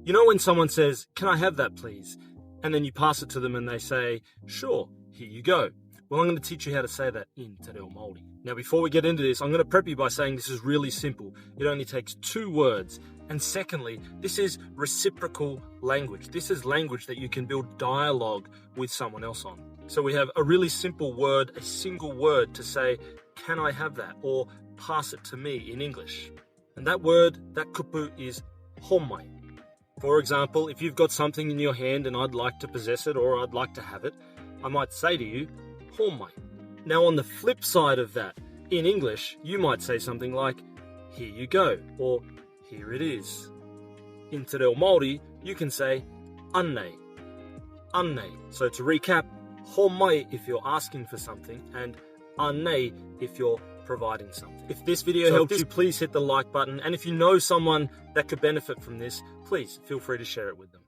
You know when someone says, "Can I have that please?" And then you pass it to them and they say, "Sure, here you go." Well, I'm going to teach you how to say that in Te Reo Māori. Now, before we get into this, I'm going to prep you by saying this is really simple. It only takes 2 words. And secondly, this is reciprocal language. This is language that you can build dialogue with someone else on. So we have a really simple word, a single word to say, "Can I have that?" or "pass it to me" in English. And that word, that kupu, is Homai. For example, if you've got something in your hand and I'd like to possess it or I'd like to have it, I might say to you, Homai. Now on the flip side of that, in English, you might say something like, "Here you go," or "Here it is." In Te Reo Māori, you can say, Anei. Anei. So to recap, Homai if you're asking for something, and Anei if you're providing something. If this video helped you, please hit the like button. And if you know someone that could benefit from this, please feel free to share it with them.